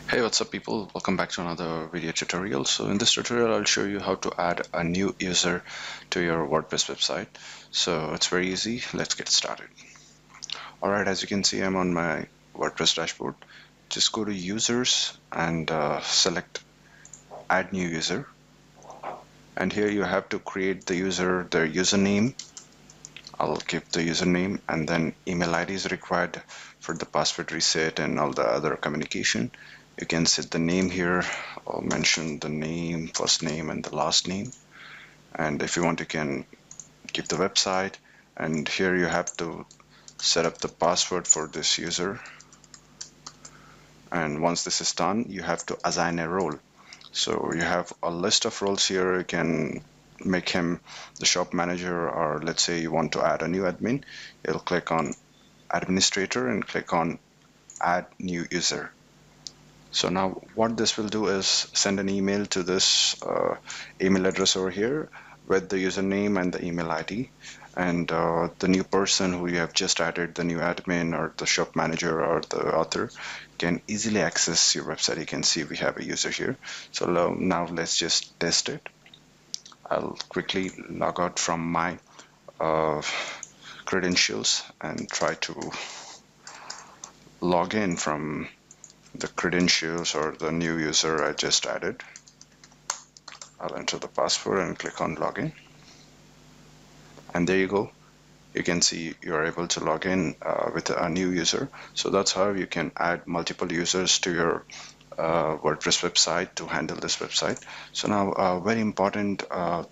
Hey, what's up people? Welcome back to another video tutorial. So in this tutorial, I'll show you how to add a new user to your WordPress website. So it's very easy. Let's get started. Alright, as you can see, I'm on my WordPress dashboard. Just go to users and select add new user. And here you have to create the user, their username. I'll give the username, and then email ID is required for the password reset and all the other communication. You can set the name here. I'll mention the name, first name and the last name. And if you want, you can give the website. And here you have to set up the password for this user. And once this is done, you have to assign a role. So you have a list of roles here. You can make him the shop manager, or let's say you want to add a new admin. You'll click on administrator and click on add new user. So now what this will do is send an email to this email address over here with the username and the email ID, and the new person who you have just added, the new admin or the shop manager or the author, can easily access your website. You can see we have a user here. So now let's just test it. I'll quickly log out from my credentials and try to log in from the credentials or the new user I just added. I'll enter the password and click on login. And there you go. You can see you're able to log in with a new user. So that's how you can add multiple users to your WordPress website to handle this website. So now a very important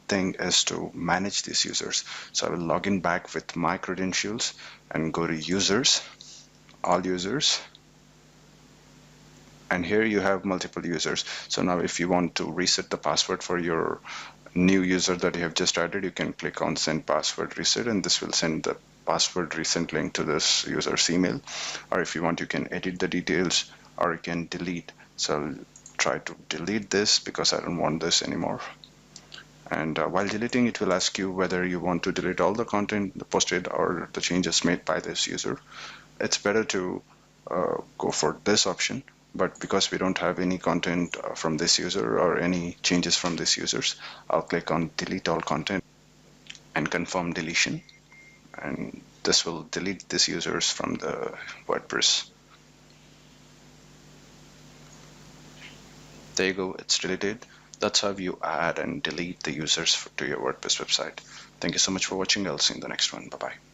thing is to manage these users. So I will log in back with my credentials and go to users, all users. And here you have multiple users. So now if you want to reset the password for your new user that you have just added, you can click on send password reset, and this will send the password reset link to this user's email. Or if you want, you can edit the details, or you can delete. So I'll try to delete this because I don't want this anymore. And while deleting, it will ask you whether you want to delete all the content posted or the changes made by this user. It's better to go for this option. But because we don't have any content from this user or any changes from these users, I'll click on delete all content and confirm deletion. And this will delete these users from the WordPress. There you go, it's deleted. That's how you add and delete the users to your WordPress website. Thank you so much for watching. I'll see you in the next one. Bye-bye.